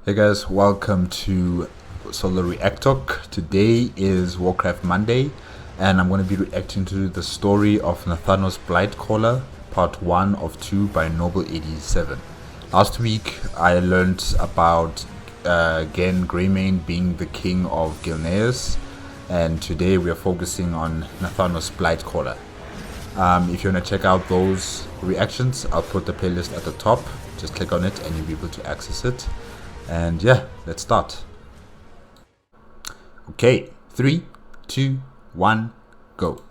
Hey guys, welcome to Solo ReacTalk. Today is Warcraft Monday, and I'm going to be reacting to the story of Nathanos Blightcaller, part 1 of 2 by Nobbel87. Last week I learned about Gen Greymane being the king of Gilneas, and today we are focusing on Nathanos Blightcaller. If you want to check out those reactions, I'll put the playlist at the top. Just click on it and you'll be able to access it. And yeah, let's start. Okay, 3, 2, 1, go.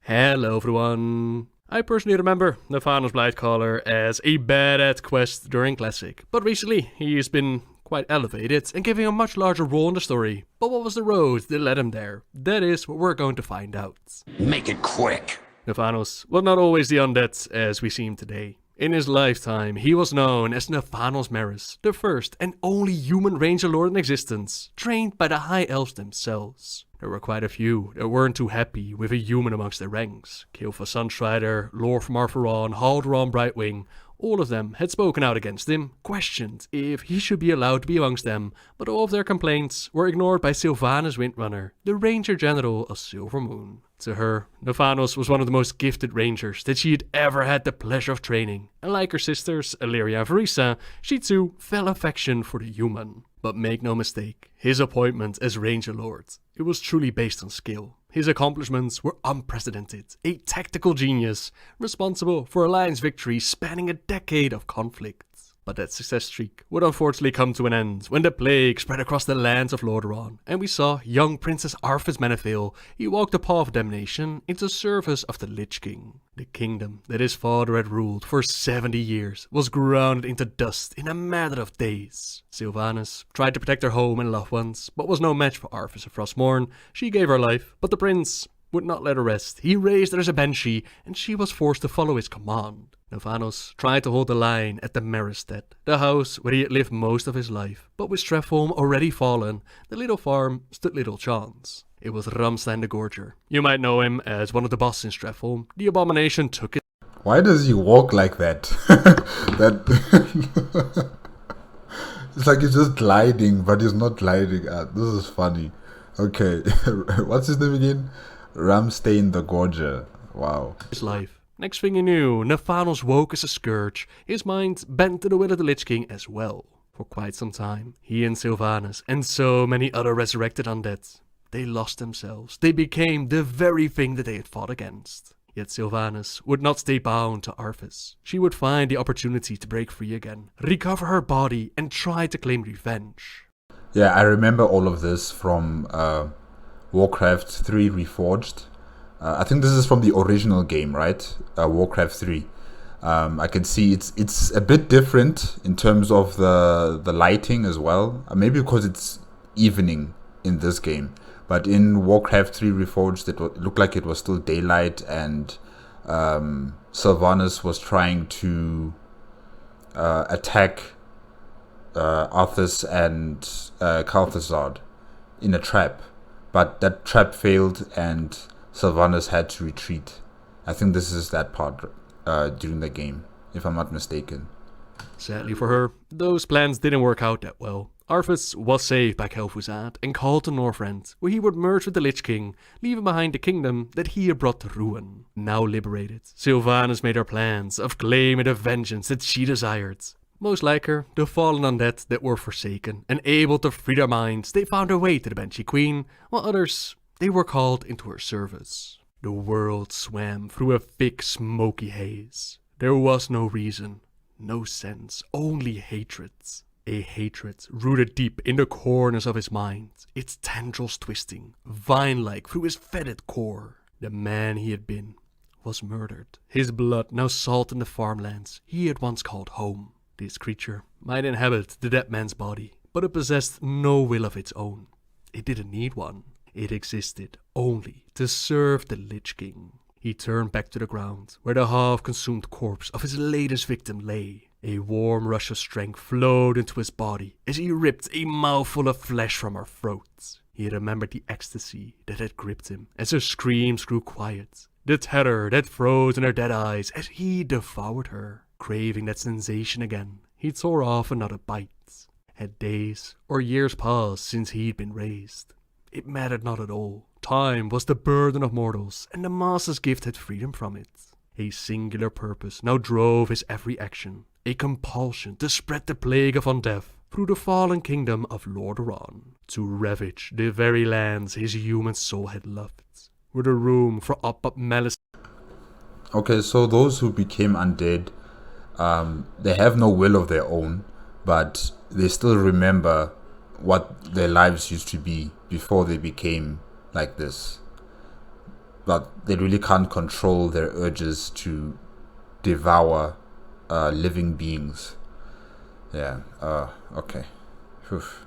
Hello everyone. I personally remember Nathanos Blightcaller as a badass quest during Classic, but recently he has been quite elevated and giving a much larger role in the story. But what was the road that led him there? That is what we're going to find out. Make it quick. Nathanos was not always the undead as we see him today. In his lifetime, he was known as Nathanos Marris, the first and only human ranger lord in existence, trained by the High Elves themselves. There were quite a few that weren't too happy with a human amongst their ranks. Kilfa Sunstrider, Lord from Artheron, Haldoran Brightwing, all of them had spoken out against him, questioned if he should be allowed to be amongst them, but all of their complaints were ignored by Sylvanas Windrunner, the Ranger General of Silvermoon. To her, Nathanos was one of the most gifted rangers that she had ever had the pleasure of training, and like her sisters, Illyria and Verissa, she too fell affection for the human. But make no mistake, his appointment as Ranger Lord, it was truly based on skill. His accomplishments were unprecedented, a tactical genius, responsible for Alliance victories spanning a decade of conflict. But that success streak would unfortunately come to an end when the plague spread across the lands of Lordaeron, and we saw young Princess Arthas Menethil. He walked the path of damnation into service of the Lich King. The kingdom that his father had ruled for 70 years was ground into dust in a matter of days. Sylvanas tried to protect her home and loved ones, but was no match for Arthas of Frostmourne. She gave her life, but the prince would not let her rest. He raised her as a Banshee, and she was forced to follow his command. Nathanos tried to hold the line at the Marris, the house where he had lived most of his life, but with Stratholme already fallen, the little farm stood little chance. It was Ramstein the Gorger. You might know him as one of the bosses in Stratholme. The abomination took it. Why does he walk like that? That it's like he's just gliding, but he's not gliding. This is funny. Okay, what's his name again? Ramstein the Gorger. Wow. His life. Next thing he knew, Nathanos woke as a scourge, his mind bent to the will of the Lich King as well. For quite some time, he and Sylvanas, and so many other resurrected undead, they lost themselves. They became the very thing that they had fought against. Yet Sylvanas would not stay bound to Arthas. She would find the opportunity to break free again, recover her body, and try to claim revenge. Yeah, I remember all of this from Warcraft 3 Reforged. I think this is from the original game, right? Warcraft 3. I can see it's a bit different in terms of the lighting as well. Maybe because it's evening in this game. But in Warcraft 3 Reforged, it looked like it was still daylight, and Sylvanas was trying to attack Arthas and Kalthazard in a trap. But that trap failed, and Sylvanas had to retreat. I think this is that part during the game, if I'm not mistaken. Sadly for her, those plans didn't work out that well. Arthas was saved by Kel'Thuzad and called to Northrend, where he would merge with the Lich King, leaving behind the kingdom that he had brought to ruin. Now liberated, Sylvanas made her plans of claiming the vengeance that she desired. Most like her, the fallen undead that were forsaken and able to free their minds, they found their way to the Banshee Queen, while others, they were called into her service. The world swam through a thick, smoky haze. There was no reason, no sense, only hatred. A hatred rooted deep in the corners of his mind, its tendrils twisting, vine-like through his fetid core. The man he had been was murdered, his blood now salt in the farmlands he had once called home. This creature might inhabit the dead man's body, but it possessed no will of its own. It didn't need one. It existed only to serve the Lich King. He turned back to the ground, where the half-consumed corpse of his latest victim lay. A warm rush of strength flowed into his body as he ripped a mouthful of flesh from her throat. He remembered the ecstasy that had gripped him as her screams grew quiet, the terror that froze in her dead eyes as he devoured her. Craving that sensation again, he tore off another bite. Had days or years passed since he'd been raised? It mattered not at all. Time was the burden of mortals, and the master's gift had freedom from it. A singular purpose now drove his every action, a compulsion to spread the plague of undeath through the fallen kingdom of Lordaeron, to ravage the very lands his human soul had loved, with a room for aught but malice. Okay, so those who became undead, they have no will of their own, but they still remember what their lives used to be before they became like this. But they really can't control their urges to devour living beings. Yeah, okay. Oof.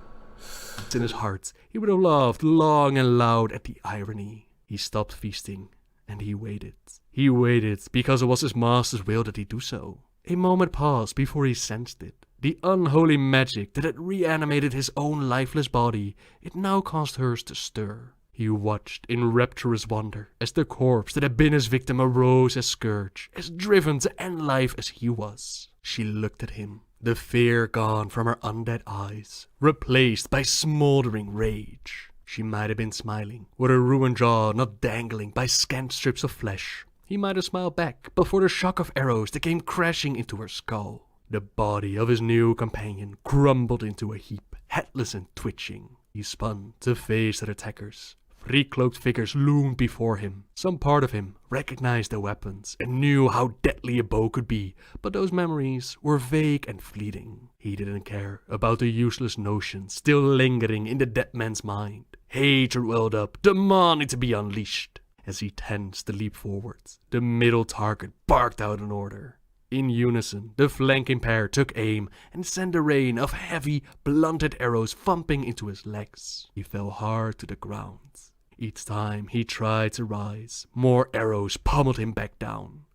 In his heart, he would have laughed long and loud at the irony. He stopped feasting, and he waited. He waited because it was his master's will that he do so. A moment passed before he sensed it. The unholy magic that had reanimated his own lifeless body, it now caused hers to stir. He watched in rapturous wonder as the corpse that had been his victim arose as scourge, as driven to end life as he was. She looked at him, the fear gone from her undead eyes, replaced by smoldering rage. She might have been smiling, with her ruined jaw not dangling by scant strips of flesh. He might have smiled back, but for the shock of arrows that came crashing into her skull. The body of his new companion crumbled into a heap, headless and twitching. He spun to face their attackers. Three cloaked figures loomed before him. Some part of him recognized their weapons and knew how deadly a bow could be, but those memories were vague and fleeting. He didn't care about the useless notions still lingering in the dead man's mind. Hatred welled up, demanding to be unleashed. As he tensed to leap forward, the middle target barked out an order. In unison, the flanking pair took aim and sent a rain of heavy, blunted arrows thumping into his legs. He fell hard to the ground. Each time he tried to rise, more arrows pummeled him back down.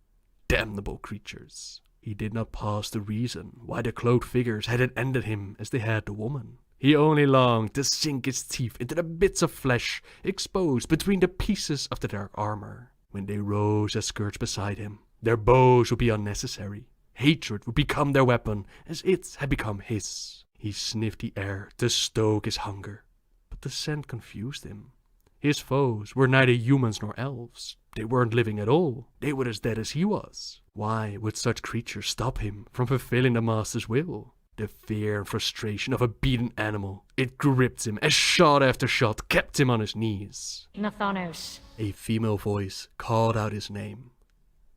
Damnable creatures. He did not pause to reason why the cloaked figures hadn't ended him as they had the woman. He only longed to sink his teeth into the bits of flesh exposed between the pieces of the dark armor. When they rose as scourge beside him, their bows would be unnecessary. Hatred would become their weapon, as it had become his. He sniffed the air to stoke his hunger, but the scent confused him. His foes were neither humans nor elves. They weren't living at all. They were as dead as he was. Why would such creatures stop him from fulfilling the master's will? The fear and frustration of a beaten animal. It gripped him as shot after shot kept him on his knees. Nathanos. A female voice called out his name.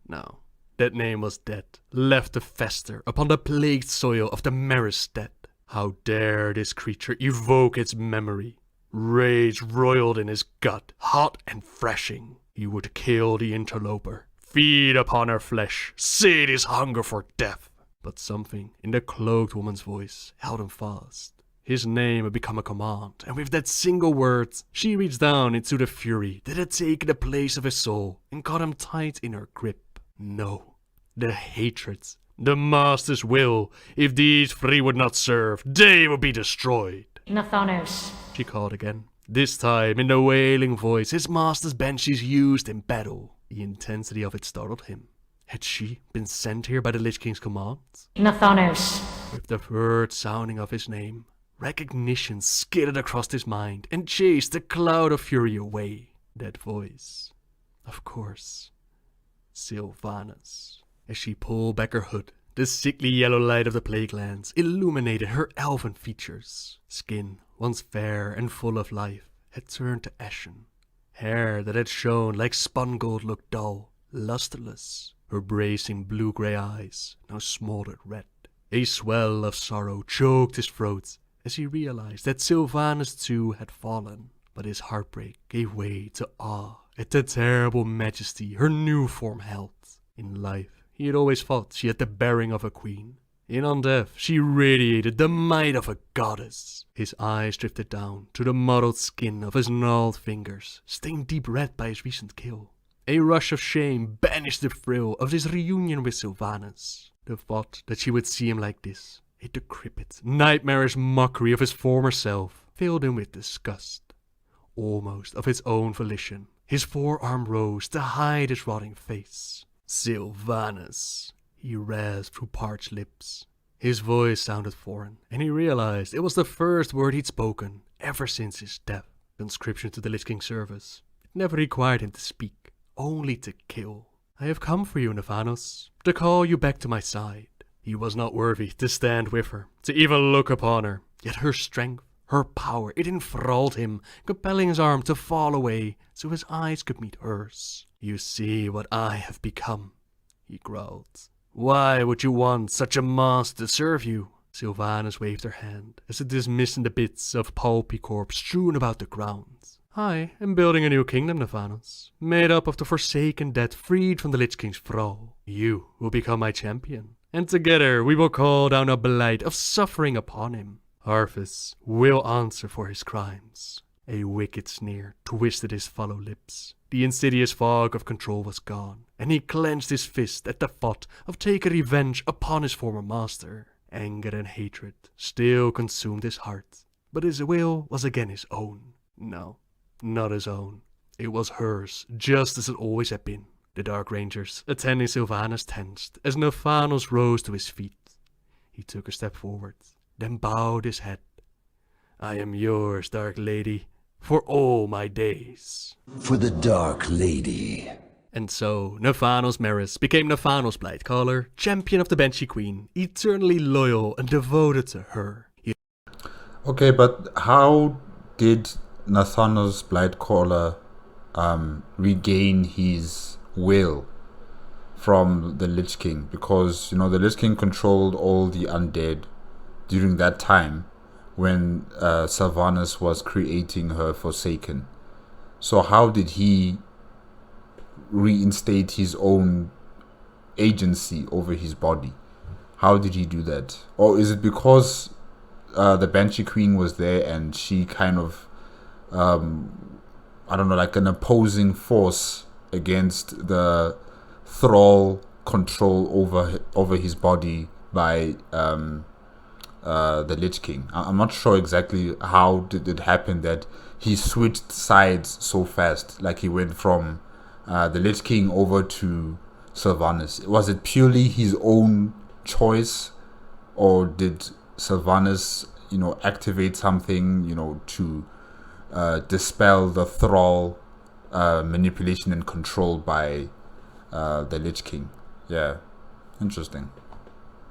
No, that name was dead, left to fester upon the plagued soil of the Marris dead. How dare this creature evoke its memory? Rage roiled in his gut, hot and thrashing. He would kill the interloper, feed upon her flesh, sate his hunger for death. But something in the cloaked woman's voice held him fast. His name had become a command, and with that single word, she reached down into the fury that had taken the place of his soul and caught him tight in her grip. No, the hatred, the master's will. If these three would not serve, they would be destroyed. Nathanos. She called again, this time in the wailing voice his master's banshees used in battle. The intensity of it startled him. Had she been sent here by the Lich King's command? Nathanos. With the third sounding of his name, recognition skidded across his mind and chased the cloud of fury away. That voice, of course, Sylvanas. As she pulled back her hood, the sickly yellow light of the plague lands illuminated her elven features. Skin, once fair and full of life, had turned to ashen. Hair that had shone like spun gold looked dull, lusterless. Her bracing blue-grey eyes now smoldered red. A swell of sorrow choked his throat as he realized that Sylvanas too had fallen. But his heartbreak gave way to awe at the terrible majesty her new form held. In life, he had always thought she had the bearing of a queen. In undeath, she radiated the might of a goddess. His eyes drifted down to the mottled skin of his gnarled fingers, stained deep red by his recent kill. A rush of shame banished the thrill of his reunion with Sylvanas. The thought that she would see him like this, a decrepit, nightmarish mockery of his former self, filled him with disgust. Almost of his own volition, his forearm rose to hide his rotting face. Sylvanas, He rasped through parched lips. His voice sounded foreign, and he realized it was the first word he'd spoken ever since his death. Conscription to the Lich King's service. It never required him to speak, only to kill. I have come for you, Nathanos, to call you back to my side. He was not worthy to stand with her, to even look upon her, yet her strength, her power, it enthralled him, compelling his arm to fall away so his eyes could meet hers. You see what I have become, he growled. Why would you want such a monster to serve you? Sylvanas waved her hand as it dismissed the bits of pulpy corpse strewn about the ground. I am building a new kingdom, Nathanos, made up of the forsaken dead freed from the Lich King's thrall. You will become my champion, and together we will call down a blight of suffering upon him. Arthas will answer for his crimes. A wicked sneer twisted his fallow lips. The insidious fog of control was gone, and he clenched his fist at the thought of taking revenge upon his former master. Anger and hatred still consumed his heart, but his will was again his own. No, not his own. It was hers, just as it always had been. The Dark Rangers attending Sylvanas tensed as Nathanos rose to his feet. He took a step forward, then bowed his head. I am yours, Dark Lady, for all my days. For the Dark Lady. And so, Nathanos Marris became Nathanos Blightcaller, champion of the Banshee Queen, eternally loyal and devoted to her. Okay, but how did Nathanos Blightcaller regain his will from the Lich King? Because, the Lich King controlled all the undead during that time when Sylvanas was creating her Forsaken. So how did he reinstate his own agency over his body? How did he do that? Or is it because the Banshee Queen was there and she kind of like an opposing force against the thrall control over his body by the Lich King? I'm not sure exactly how did it happen that he switched sides so fast, like he went from the Lich King over to Sylvanas. Was it purely his own choice, or did Sylvanas, activate something, to dispel the thrall manipulation and control by the Lich King? Yeah, interesting.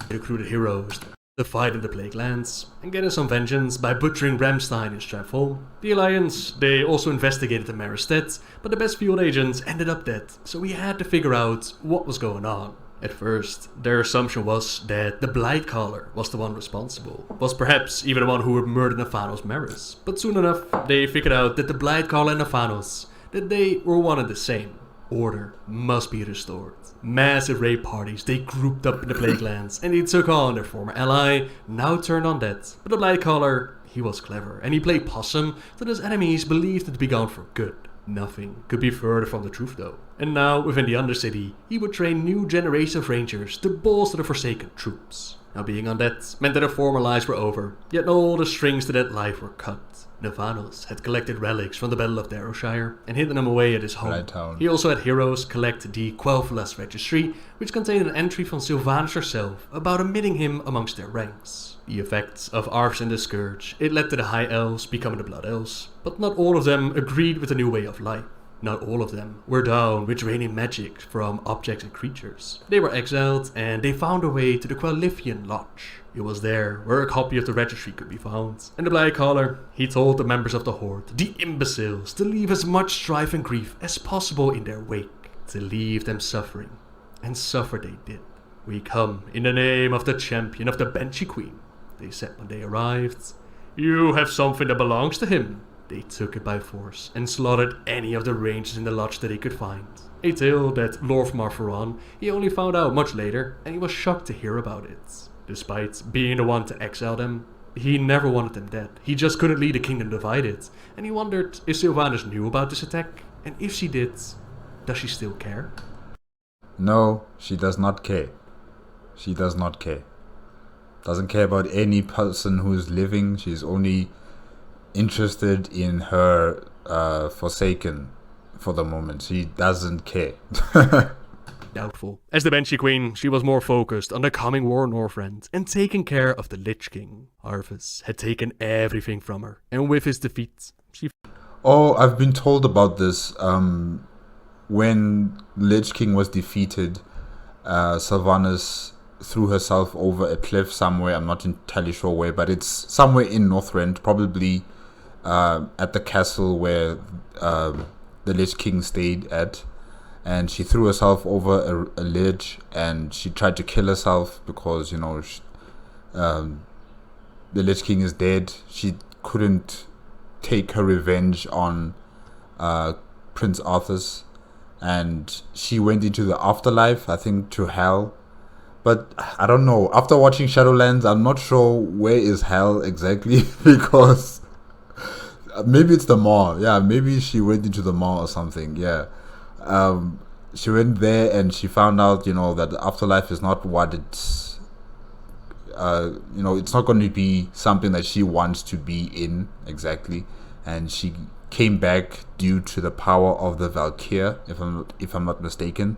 Recruited heroes to fight in the Plague Lands and getting some vengeance by butchering Ramstein in Stratholme. The Alliance, they also investigated the Marris death, but the best field agents ended up dead, so we had to figure out what was going on. At first, their assumption was that the Blightcaller was the one responsible, was perhaps even the one who would murder Nathanos Marris. But soon enough, they figured out that the Blightcaller and Nathanos, that they were one and the same. Order must be restored. Massive raid parties, they grouped up in the Plague Lands, and they took on their former ally, now turned on that. But the Blightcaller, he was clever, and he played possum, that his enemies believed it to be gone for good. Nothing could be further from the truth though. And now, within the Undercity, he would train new generations of rangers to bolster the Forsaken troops. Now being on that meant that their former lives were over, yet not all the strings to that life were cut. Nathanos had collected relics from the Battle of Darrowshire and hidden them away at his home. He also had heroes collect the Quel'Thalas registry, which contained an entry from Sylvanas herself about admitting him amongst their ranks. The effects of Arthas and the Scourge, it led to the High Elves becoming the Blood Elves, but not all of them agreed with the new way of life. Not all of them were down with draining magic from objects and creatures. They were exiled and they found a way to the Quel'Thalan Lodge. It was there where a copy of the registry could be found. And the Blightcaller, he told the members of the Horde, the imbeciles, to leave as much strife and grief as possible in their wake. To leave them suffering. And suffer they did. We come in the name of the champion of the Banshee Queen, they said when they arrived. You have something that belongs to him. They took it by force and slaughtered any of the rangers in the lodge that they could find. A tale that Lord Marfaron, he only found out much later, and he was shocked to hear about it. Despite being the one to exile them, he never wanted them dead. He just couldn't leave the kingdom divided, and he wondered if Sylvanas knew about this attack, and if she did, does she still care? No, she does not care. She does not care. Doesn't care about any person who is living. She's only interested in her Forsaken for the moment. She doesn't care. Doubtful. As the Banshee Queen, she was more focused on the coming war in Northrend and taking care of the Lich King. Arthas had taken everything from her, and with his defeat, she... Oh, I've been told about this. When Lich King was defeated, Sylvanas threw herself over a cliff somewhere. I'm not entirely sure where, but it's somewhere in Northrend, probably at the castle where the Lich King stayed at. And she threw herself over a ledge, and she tried to kill herself because, you know, the Lich King is dead. She couldn't take her revenge on Prince Arthas, and she went into the afterlife, I think to hell. But I don't know. After watching Shadowlands, I'm not sure where is hell exactly because maybe it's the Maw. Yeah, maybe she went into the Maw or something. Yeah. She went there and she found out, you know, that the afterlife is not what it's, you know, it's not going to be something that she wants to be in exactly. And she came back due to the power of the Valkyr, if I'm not mistaken.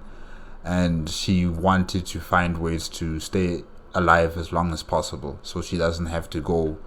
And she wanted to find ways to stay alive as long as possible, so she doesn't have to go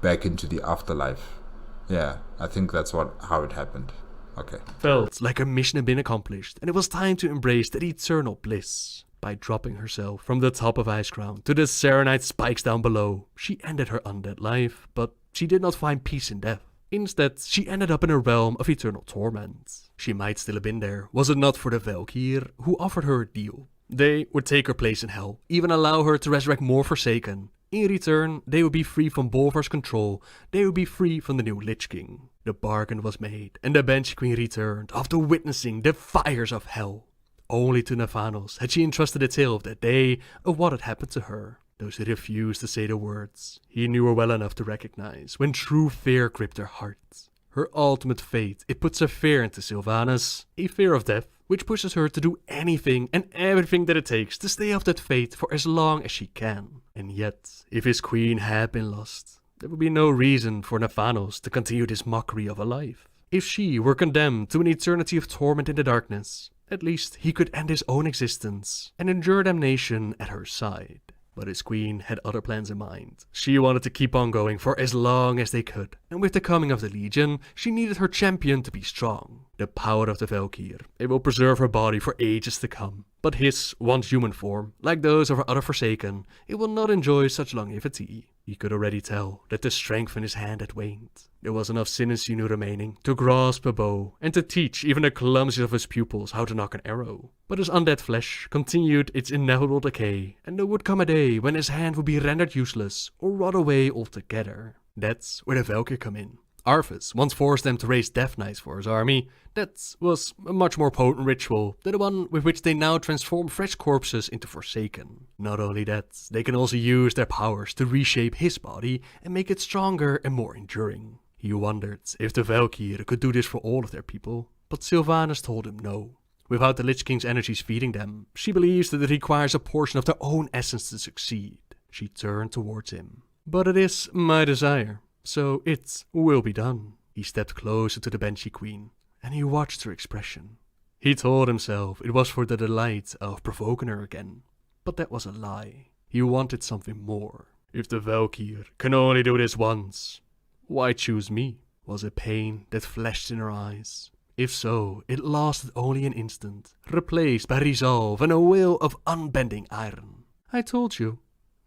back into the afterlife. Yeah, I think that's how it happened. Okay. Felt like her mission had been accomplished, and it was time to embrace that eternal bliss. By dropping herself from the top of Icecrown to the Serenite spikes down below, she ended her undead life, but she did not find peace in death. Instead, she ended up in a realm of eternal torment. She might still have been there, was it not for the Valkyr, who offered her a deal. They would take her place in hell, even allow her to resurrect more Forsaken. In return, they would be free from Bolvar's control, they would be free from the new Lich King. The bargain was made, and the Banshee Queen returned after witnessing the fires of hell. Only to Nathanos had she entrusted the tale of that day, of what had happened to her. Though she refused to say the words, he knew her well enough to recognize when true fear gripped her heart. Her ultimate fate, it puts a fear into Sylvanas, a fear of death, which pushes her to do anything and everything that it takes to stay off that fate for as long as she can. And yet, if his queen had been lost, there would be no reason for Nathanos to continue this mockery of a life. If she were condemned to an eternity of torment in the darkness, at least he could end his own existence and endure damnation at her side. But his queen had other plans in mind. She wanted to keep on going for as long as they could, and with the coming of the Legion, she needed her champion to be strong. The power of the Valkyr, it will preserve her body for ages to come. But his once human form, like those of her other Forsaken, it will not enjoy such longevity. He could already tell that the strength in his hand had waned. There was enough sin and sinew remaining to grasp a bow and to teach even the clumsiest of his pupils how to knock an arrow. But his undead flesh continued its inevitable decay, and there would come a day when his hand would be rendered useless or rot away altogether. That's where the Valkyr come in. Arthas once forced them to raise Death Knights for his army. That was a much more potent ritual than the one with which they now transform fresh corpses into Forsaken. Not only that, they can also use their powers to reshape his body and make it stronger and more enduring. He wondered if the Valkyr could do this for all of their people, but Sylvanas told him no. Without the Lich King's energies feeding them, she believes that it requires a portion of their own essence to succeed. She turned towards him. But it is my desire, so it will be done. He stepped closer to the Banshee Queen, and he watched her expression. He told himself it was for the delight of provoking her again, but that was a lie. He wanted something more. If the Valkyr can only do this once, why choose me? Was it pain that flashed in her eyes? If so, it lasted only an instant, replaced by resolve and a will of unbending iron. I told you,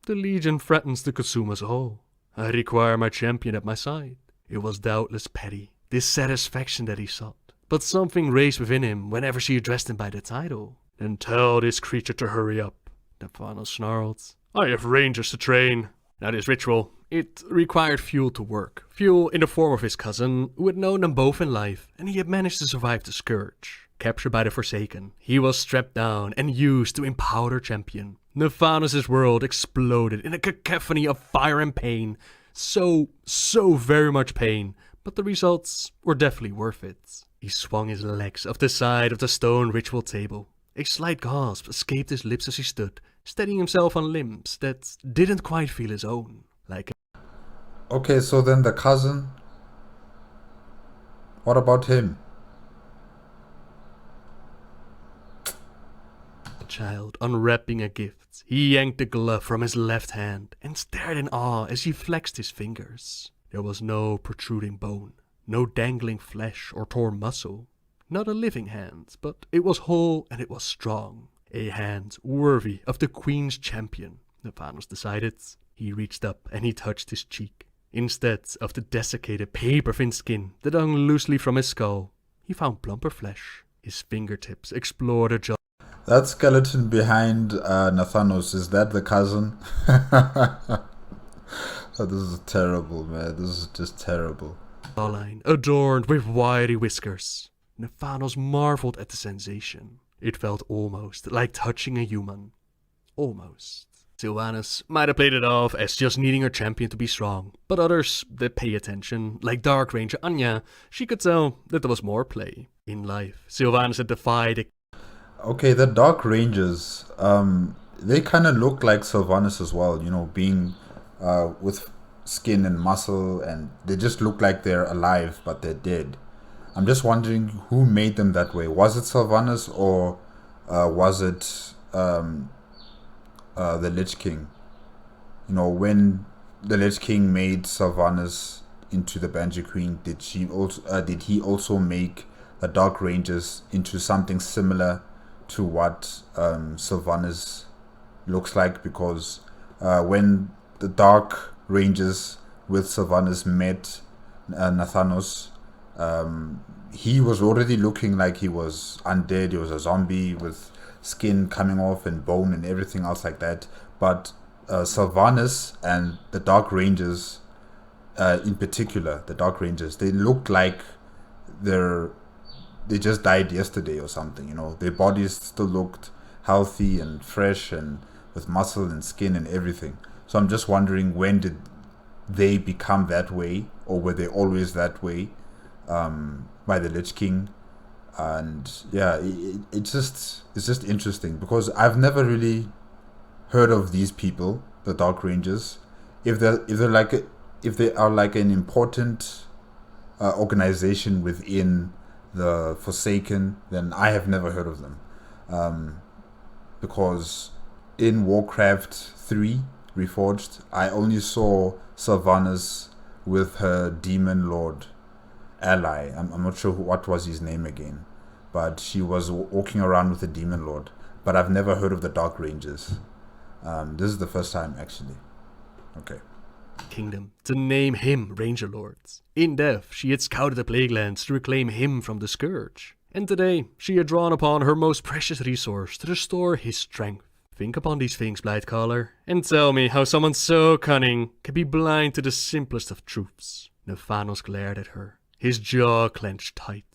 the Legion threatens to consume us all. I require my champion at my side. It was doubtless petty, dissatisfaction that he sought, but something raised within him whenever she addressed him by the title. Then tell this creature to hurry up, Nathanos snarled. I have rangers to train. Now this ritual, it required fuel to work. Fuel in the form of his cousin, who had known them both in life, and he had managed to survive the Scourge. Captured by the Forsaken, he was strapped down and used to empower their champion. Nathanos' world exploded in a cacophony of fire and pain. So very much pain, but the results were definitely worth it. He swung his legs off the side of the stone ritual table. A slight gasp escaped his lips as he stood, steadying himself on limbs that didn't quite feel his own. Okay, so then the cousin, what about him? child unwrapping a gift, he yanked the glove from his left hand and stared in awe as he flexed his fingers. There was no protruding bone, no dangling flesh or torn muscle. Not a living hand, but it was whole and it was strong. A hand worthy of the Queen's champion, Nathanos decided. He reached up and he touched his cheek. Instead of the desiccated paper-thin skin that hung loosely from his skull, he found plumper flesh. His fingertips explored a jaw. That skeleton behind Nathanos, is that the cousin? Oh, this is terrible, man. This is just terrible. Jawline adorned with wiry whiskers. Nathanos marveled at the sensation. It felt almost like touching a human. Almost. Sylvanas might have played it off as just needing her champion to be strong, but others that pay attention, like Dark Ranger Anya, she could tell that there was more play. In life, Sylvanas had defied. Okay, the Dark Rangers, they kind of look like Sylvanas as well, you know, being with skin and muscle, and they just look like they're alive, but they're dead. I'm just wondering who made them that way. Was it Sylvanas or was it the Lich King? You know, when the Lich King made Sylvanas into the Banshee Queen, did he also make the Dark Rangers into something similar to what Sylvanas looks like? Because when the Dark Rangers with Sylvanas met Nathanos, he was already looking like he was undead. He was a zombie with skin coming off and bone and everything else like that. But Sylvanas and the Dark Rangers, in particular, the Dark Rangers, they looked like they just died yesterday or something. You know, their bodies still looked healthy and fresh and with muscle and skin and everything. So I'm just wondering, when did they become that way, or were they always that way by the Lich King? And yeah, it's just interesting because I've never really heard of these people, the Dark Rangers. If they are like an important organization within the Forsaken, then I have never heard of them. Because in Warcraft 3 Reforged, I only saw Sylvanas with her demon lord ally. I'm not sure what was his name again, but she was walking around with the demon lord. But I've never heard of the Dark Rangers. This is the first time, actually. Okay. Kingdom to name him Ranger Lords. In death, she had scouted the Plague Lands to reclaim him from the Scourge. And today, she had drawn upon her most precious resource to restore his strength. Think upon these things, Blightcaller, and tell me how someone so cunning can be blind to the simplest of truths. Nathanos glared at her, his jaw clenched tight.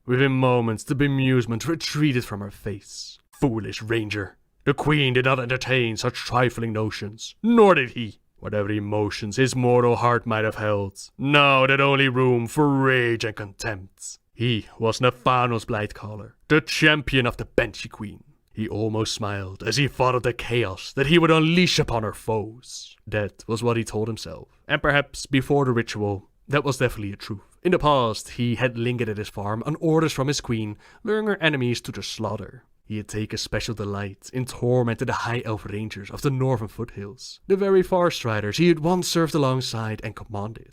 Within moments, the bemusement retreated from her face. Foolish Ranger. The Queen did not entertain such trifling notions, nor did he. Whatever emotions his mortal heart might have held, now had only room for rage and contempt. He was Nathanos Blightcaller, the champion of the Banshee Queen. He almost smiled as he thought of the chaos that he would unleash upon her foes. That was what he told himself, and perhaps before the ritual, that was definitely a truth. In the past, he had lingered at his farm on orders from his queen, luring her enemies to the slaughter. He had taken special delight in tormenting the High Elf Rangers of the northern foothills, the very Farstriders he had once served alongside and commanded.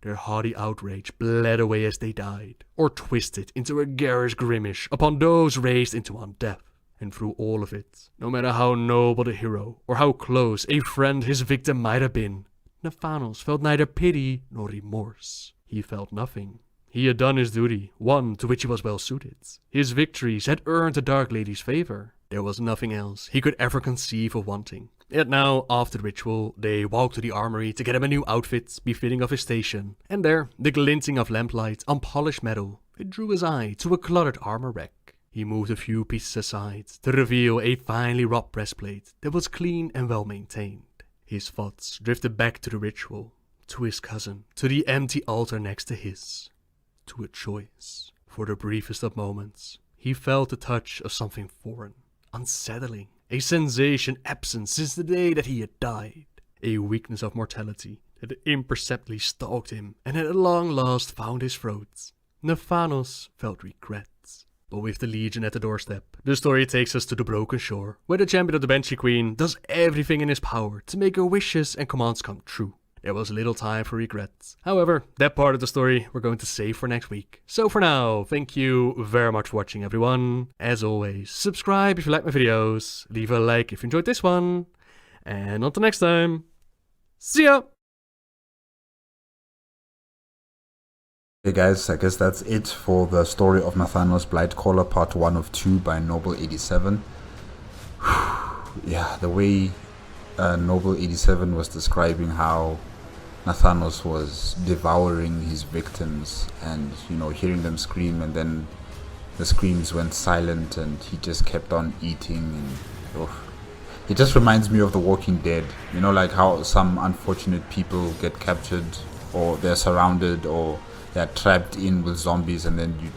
Their haughty outrage bled away as they died, or twisted into a garish grimace upon those raised into undeath. And through all of it, no matter how noble the hero, or how close a friend his victim might have been, Nathanos felt neither pity nor remorse. He felt nothing. He had done his duty, one to which he was well suited. His victories had earned the Dark Lady's favor. There was nothing else he could ever conceive of wanting. Yet now, after the ritual, they walked to the armory to get him a new outfit befitting of his station, and there, the glinting of lamplight on polished metal, it drew his eye to a cluttered armor rack. He moved a few pieces aside to reveal a finely wrought breastplate that was clean and well maintained. His thoughts drifted back to the ritual, to his cousin, to the empty altar next to his, to a choice. For the briefest of moments, he felt the touch of something foreign, unsettling, a sensation absent since the day that he had died, a weakness of mortality that had imperceptibly stalked him and had at long last found his throat. Nathanos felt regret. But with the Legion at the doorstep, The story takes us to the Broken Shore, where the champion of the Banshee Queen does everything in his power to make her wishes and commands come true. There was little time for regrets. However, that part of the story we're going to save for next week. So for now, thank you very much for watching, everyone. As always, subscribe if you like my videos, leave a like if you enjoyed this one, and until next time, see ya! Hey guys, I guess that's it for the story of Nathanos Blightcaller, part 1 of 2 by Nobbel87. Yeah, the way Nobbel87 was describing how Nathanos was devouring his victims and, you know, hearing them scream, and then the screams went silent and he just kept on eating. And it just reminds me of The Walking Dead, you know, like how some unfortunate people get captured, or they're surrounded, or they're trapped in with zombies, and then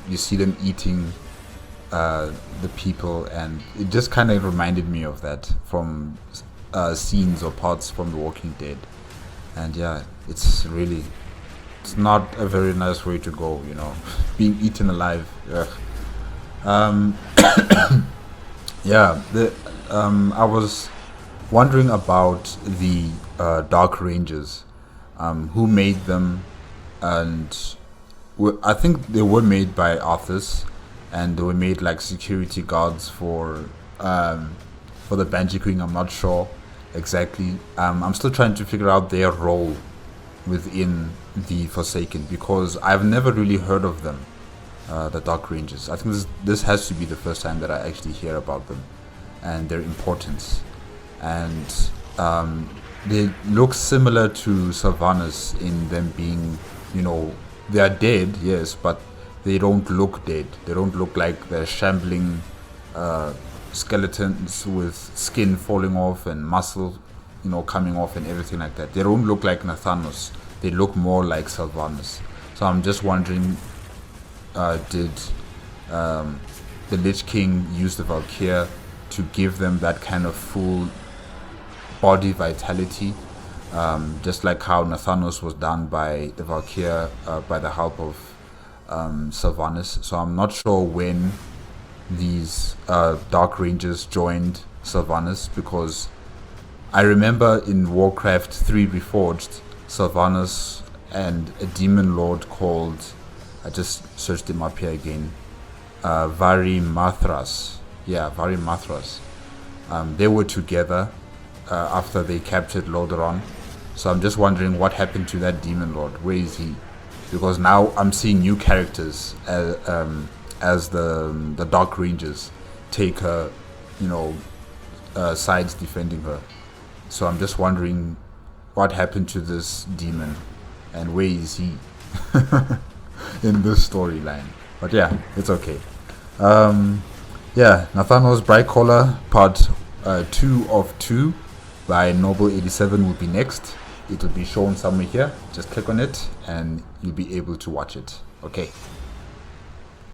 you see them eating the people, and it just kind of reminded me of that from scenes or parts from The Walking Dead. And yeah, it's not a very nice way to go, you know, being eaten alive. Yeah, I was wondering about the Dark Rangers, who made them, and I think they were made by Arthas, and they were made like security guards for the Banshee Queen. I'm not sure exactly. I'm still trying to figure out their role within the Forsaken, because I've never really heard of them, the Dark Rangers. I think this has to be the first time that I actually hear about them and their importance. And they look similar to Sylvanas in them being, you know, they are dead, yes, but they don't look dead. They don't look like they're shambling skeletons with skin falling off and muscle, you know, coming off and everything like that. They don't look like Nathanos. They look more like Sylvanas. So I'm just wondering, did the Lich King use the Valkyr to give them that kind of full body vitality, just like how Nathanos was done by the Valkyr by the help of Sylvanas? So I'm not sure when these Dark Rangers joined Sylvanas, because I remember in Warcraft 3 Reforged, Sylvanas and a demon lord called, I just searched him up here again, Varimathras. Yeah, Varimathras. They were together after they captured Lordaeron. So I'm just wondering what happened to that demon lord. Where is he? Because now I'm seeing new characters as the Dark Rangers take her, you know, sides defending her. So I'm just wondering what happened to this demon and where is he in this storyline. But yeah, it's okay. Yeah, Nathanos Blightcaller part 2 of 2 by Nobbel87 will be next. It will be shown somewhere here. Just click on it and you'll be able to watch it. Okay.